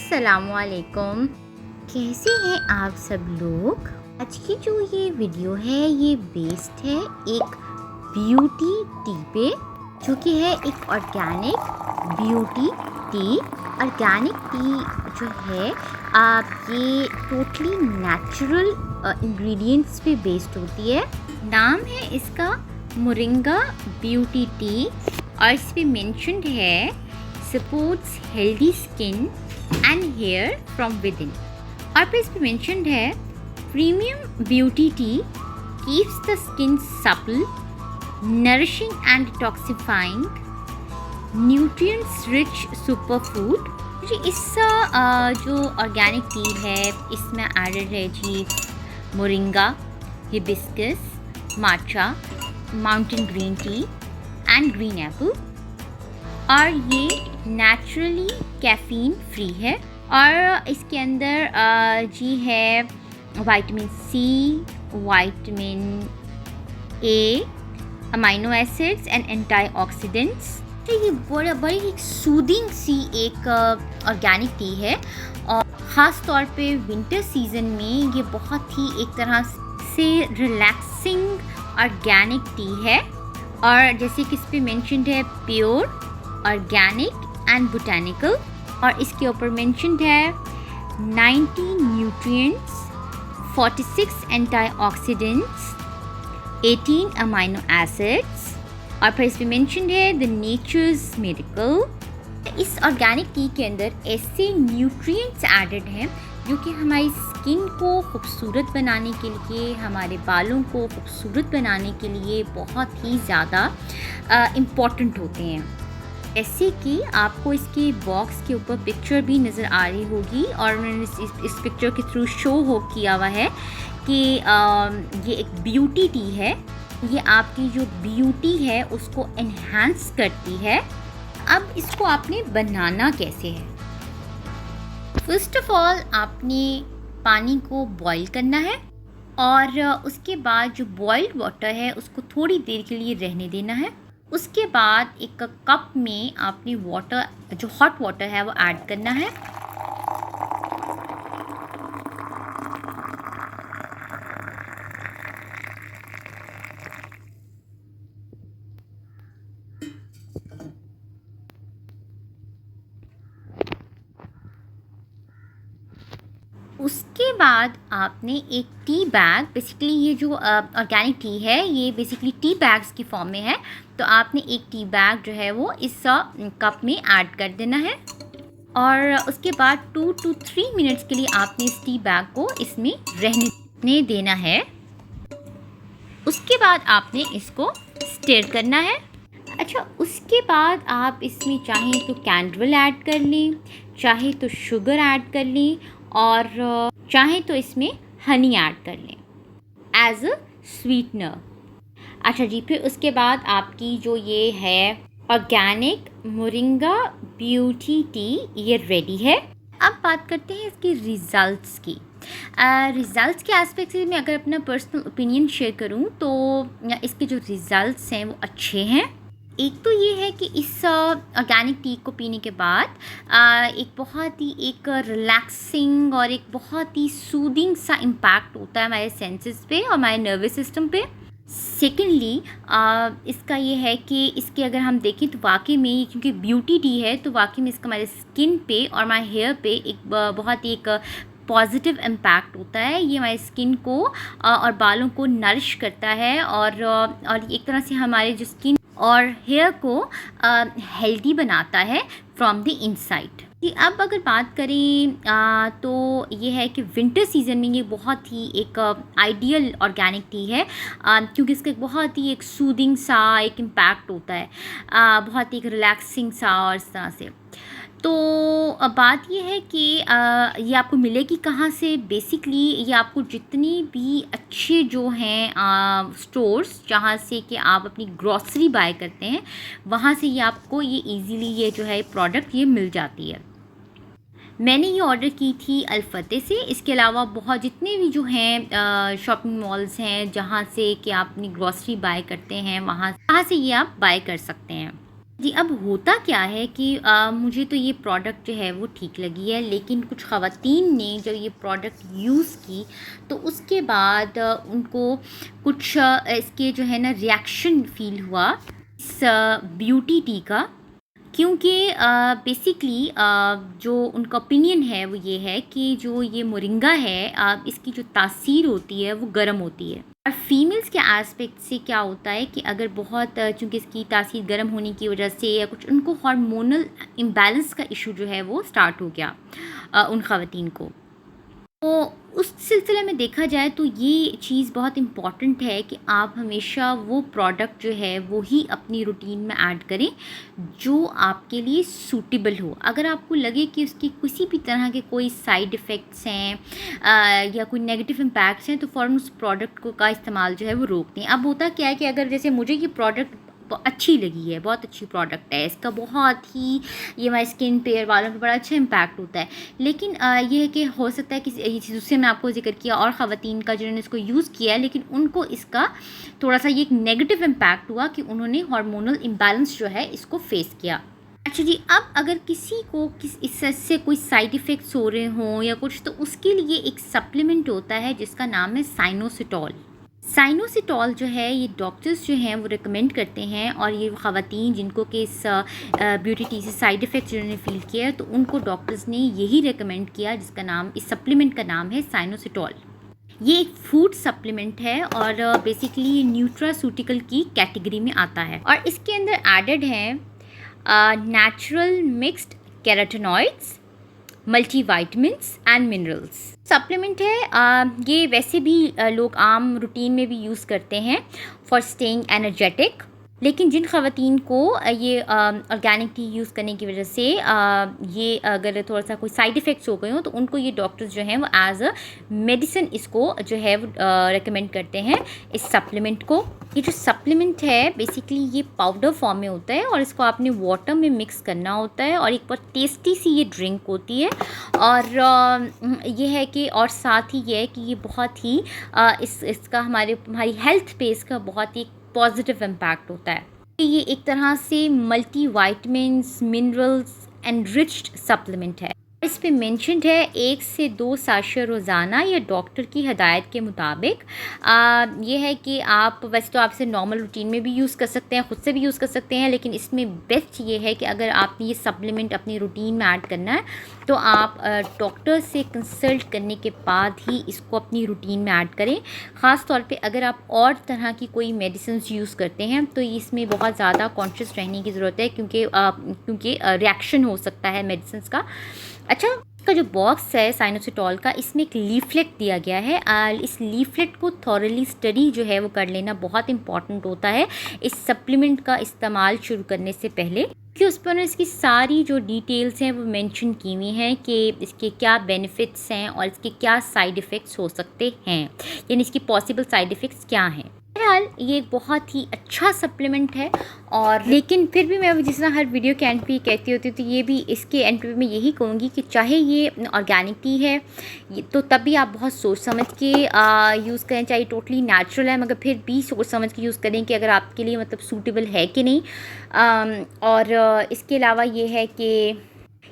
अस्सलामुअलैकुम। कैसे हैं आप सब लोग। आज की जो ये वीडियो है ये बेस्ड है एक ब्यूटी टी पे, जो कि है एक organic beauty T. Organic T जो है ये टोटली नेचुरल इंग्रेडिएंट्स पे बेस्ड होती है। नाम है इसका मोरिंगा ब्यूटी टी और इस पे मेंशन्ड है supports healthy skin and hair from within। और फिर इस पे मेंशन्ड है premium beauty T keeps the skin supple, nourishing and detoxifying, nutrients rich superfood। जी इस जो ऑर्गेनिक टी है इसमें एडेड है जी moringa, hibiscus, matcha, mountain green tea and green apple. और ये नेचुरली कैफ़ीन फ्री है और इसके अंदर जी है vitamin C, vitamin A, amino acids and antioxidants. तो ये बड़ी एक सूदिंग सी एक ऑर्गेनिक टी है और ख़ास तौर पे विंटर सीज़न में ये बहुत ही एक तरह से रिलैक्सिंग ऑर्गेनिक टी है। और जैसे कि इस पे मेंशन्ड है प्योर, ऑर्गेनिक एंड बोटानिकल। और इसके ऊपर मेंशन्ड है 90 न्यूट्रिएंट्स, 46 एंटीऑक्सीडेंट्स, 18 अमीनो एसिड्स। और फिर इसमें मेंशन्ड है द नेचर्स मेडिकल। इस ऑर्गेनिक टी के अंदर ऐसे न्यूट्रिएंट्स एडेड हैं जो कि हमारी स्किन को खूबसूरत बनाने के लिए, हमारे बालों को खूबसूरत बनाने के लिए बहुत ही ज़्यादा इम्पॉर्टेंट होते हैं। ऐसे कि आपको इसके बॉक्स के ऊपर पिक्चर भी नज़र आ रही होगी और मैंने इस पिक्चर के थ्रू शो हो किया हुआ है कि ये एक ब्यूटी टी है। ये आपकी जो ब्यूटी है उसको एनहांस करती है। अब इसको आपने बनाना कैसे है। फर्स्ट ऑफ ऑल आपने पानी को बॉईल करना है और उसके बाद जो बॉइल्ड वाटर है उसको थोड़ी देर के लिए रहने देना है। उसके बाद एक कप में आपने वाटर, जो हॉट वाटर है वो ऐड करना है। उसके बाद आपने एक टी बैग, बेसिकली ये जो ऑर्गेनिक टी है ये बेसिकली टी बैग्स की फॉर्म में है, तो आपने एक टी बैग जो है वो इस कप में ऐड कर देना है। और उसके बाद 2 to 3 मिनट्स के लिए आपने इस टी बैग को इसमें रहने देना है। उसके बाद आपने इसको स्टिर करना है। अच्छा, उसके बाद आप इसमें चाहें तो कैंडल ऐड कर लें, चाहे तो शुगर ऐड कर लें और चाहे तो इसमें हनी ऐड कर लें एज अ स्वीटनर। अच्छा जी, फिर उसके बाद आपकी जो ये है ऑर्गेनिक मोरिंगा ब्यूटी टी ये रेडी है। अब बात करते हैं इसके रिज़ल्ट्स की। रिज़ल्ट्स के एस्पेक्ट से मैं अगर अपना पर्सनल ओपिनियन शेयर करूं तो इसके जो रिज़ल्ट्स हैं वो अच्छे हैं। एक तो ये है कि इस ऑर्गेनिक टी को पीने के बाद एक बहुत ही एक रिलैक्सिंग और एक बहुत ही सूदिंग सा इम्पैक्ट होता है हमारे सेंसेस पे और हमारे नर्वस सिस्टम पे। सेकेंडली इसका ये है कि इसके अगर हम देखें तो वाकई में ये क्योंकि ब्यूटी टी है तो वाकई में इसका हमारे स्किन पे और हमारे हेयर पे एक बहुत ही एक पॉजिटिव इम्पैक्ट होता है। ये हमारे स्किन को और बालों को नरिश करता है और एक तरह से हमारे जो स्किन और हेयर को हेल्दी बनाता है फ्रॉम द इनसाइड। अब अगर बात करें तो ये है कि विंटर सीज़न में ये बहुत ही एक आइडियल ऑर्गेनिक टी है क्योंकि इसका एक बहुत ही एक सूदिंग सा एक इम्पैक्ट होता है, बहुत ही एक रिलैक्सिंग सा और इस तरह से। तो बात ये है कि ये आपको मिलेगी कहाँ से। बेसिकली ये आपको जितनी भी अच्छे जो हैं स्टोर्स जहाँ से कि आप अपनी ग्रॉसरी बाय करते हैं वहाँ से ये आपको ये इजीली ये जो है प्रोडक्ट ये मिल जाती है। मैंने ये ऑर्डर की थी अल-फतेह से। इसके अलावा बहुत जितने भी जो हैं शॉपिंग मॉल्स हैं जहाँ से कि आप अपनी ग्रॉसरी बाय करते हैं वहाँ से ये आप बाय कर सकते हैं। जी, अब होता क्या है कि मुझे तो ये प्रोडक्ट जो है वो ठीक लगी है, लेकिन कुछ ख़वातीन ने जब ये प्रोडक्ट यूज़ की तो उसके बाद उनको कुछ इसके जो है ना रिएक्शन फ़ील हुआ इस ब्यूटी टी का। क्योंकि बेसिकली जो उनका ओपिनियन है वो ये है कि जो ये मोरिंगा है इसकी जो तासीर होती है वो गर्म होती है। और फीमेल्स के एस्पेक्ट से क्या होता है कि अगर बहुत चूँकि इसकी तासीर गर्म होने की वजह से या कुछ उनको हार्मोनल इम्बैलेंस का इशू जो है वो स्टार्ट हो गया उन ख़वातीन को। तो उस सिलसिले में देखा जाए तो ये चीज़ बहुत इम्पॉर्टेंट है कि आप हमेशा वो प्रोडक्ट जो है वो ही अपनी रूटीन में ऐड करें जो आपके लिए सूटेबल हो। अगर आपको लगे कि उसकी किसी भी तरह के कोई साइड इफ़ेक्ट्स हैं या कोई नेगेटिव इम्पैक्ट्स हैं तो फ़ौरन उस प्रोडक्ट को का इस्तेमाल जो है वो रोक दें। अब होता क्या है कि अगर जैसे मुझे ये प्रोडक्ट अच्छी लगी है, बहुत अच्छी प्रोडक्ट है, इसका बहुत ही ये हमारे स्किन पेयर वालों पे बड़ा अच्छा इम्पैक्ट होता है, लेकिन ये है कि हो सकता है कि ये चीज़ उससे मैं आपको जिक्र किया और ख़वातीन का जिन्होंने इसको यूज़ किया है लेकिन उनको इसका थोड़ा सा ये एक नेगेटिव इम्पैक्ट हुआ कि उन्होंने हार्मोनल इम्बैलेंस जो है इसको फेस किया। अच्छा जी, अब अगर किसी को इससे कोई साइड इफ़ेक्ट्स हो रहे हों या कुछ तो उसके लिए एक सप्लीमेंट होता है जिसका नाम है साइनोसिटॉल। साइनोसिटॉल जो है ये डॉक्टर्स जो हैं वो रिकमेंड करते हैं और ये ख़वातीन जिनको कि इस ब्यूटी टी से साइड इफ़ेक्ट जिन्होंने फ़ील किया है तो उनको डॉक्टर्स ने यही रिकमेंड किया जिसका नाम इस सप्लीमेंट का नाम है साइनोसिटॉल। ये एक फूड सप्लीमेंट है और बेसिकली ये न्यूट्रासूटिकल की कैटेगरी में आता है और इसके अंदर एडेड हैं natural mixed carotenoids, multivitamins and minerals. Supplement है ये वैसे भी लोग आम रूटीन में भी यूज़ करते हैं फॉर स्टेइंग एनर्जेटिक, लेकिन जिन ख़वातीन को ये ऑर्गेनिक टी यूज़ करने की वजह से ये अगर थोड़ा सा कोई साइड इफ़ेक्ट्स हो गए हो तो उनको ये डॉक्टर्स जो हैं वो एज अ मेडिसिन इसको जो है वो रेकमेंड करते हैं इस सप्लीमेंट को। ये जो सप्लीमेंट है बेसिकली ये पाउडर फॉर्म में होता है और इसको आपने वाटर में मिक्स करना होता है और एक बहुत टेस्टी सी ये ड्रिंक होती है और ये है कि और साथ ही ये है कि ये बहुत ही इसका हमारी हेल्थ पे इसका बहुत ही पॉजिटिव इम्पैक्ट होता है। ये एक तरह से multi vitamins, minerals enriched supplement है। इस पे मेंशन्ड है 1 से 2 साशे रोज़ाना या डॉक्टर की हदायत के मुताबिक। ये है कि आप वैसे तो आप इसे नॉर्मल रूटीन में भी यूज़ कर सकते हैं, ख़ुद से भी यूज़ कर सकते हैं, लेकिन इसमें बेस्ट ये है कि अगर आपने ये सप्लीमेंट अपनी रूटीन में ऐड करना है तो आप डॉक्टर से कंसल्ट करने के बाद ही इसको अपनी रूटीन में ऐड करें। ख़ास तौर पे अगर आप और तरह की कोई मेडिसिन यूज़ करते हैं तो इसमें बहुत ज़्यादा कॉन्शियस रहने की ज़रूरत है क्योंकि रिएक्शन हो सकता है मेडिसिन का। अच्छा, इसका जो बॉक्स है साइनोसिटॉल का इसमें एक लीफलेट दिया गया है। इस लीफलेट को थॉरली स्टडी जो है वो कर लेना बहुत इंपॉर्टेंट होता है इस सप्लीमेंट का इस्तेमाल शुरू करने से पहले, कि उस पर इसकी सारी जो डिटेल्स हैं वो मेंशन की हुई हैं कि इसके क्या बेनिफिट्स हैं और इसके क्या साइड इफ़ेक्ट्स हो सकते हैं, यानी इसकी पॉसिबल साइड इफ़ेक्ट्स क्या हैं। बहरहाल ये एक बहुत ही अच्छा सप्लीमेंट है और लेकिन फिर भी मैं जिस तरह हर वीडियो के एंड पे कहती होती हूँ तो ये भी इसके एंड पे मैं यही कहूँगी कि चाहे ये ऑर्गेनिक टी है तो तब भी आप बहुत सोच समझ के यूज़ करें, चाहे टोटली नेचुरल है मगर फिर भी सोच समझ के यूज़ करें कि अगर आपके लिए मतलब सूटेबल है कि नहीं। और इसके अलावा ये है कि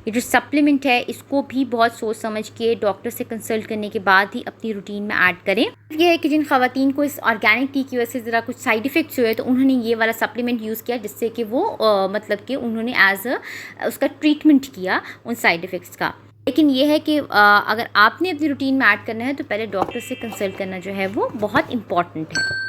ये जो सप्लीमेंट है इसको भी बहुत सोच समझ के डॉक्टर से कंसल्ट करने के बाद ही अपनी रूटीन में ऐड करें। ये है कि जिन ख़वातीन को इस ऑर्गेनिक टी की वजह से ज़रा कुछ साइड इफ़ेक्ट्स हुए तो उन्होंने ये वाला सप्लीमेंट यूज़ किया जिससे कि वो मतलब कि उन्होंने एज उसका ट्रीटमेंट किया उन साइड इफ़ेक्ट्स का। लेकिन ये है कि अगर आपने अपनी रूटीन में ऐड करना है तो पहले डॉक्टर से कंसल्ट करना जो है वो बहुत इम्पॉर्टेंट है।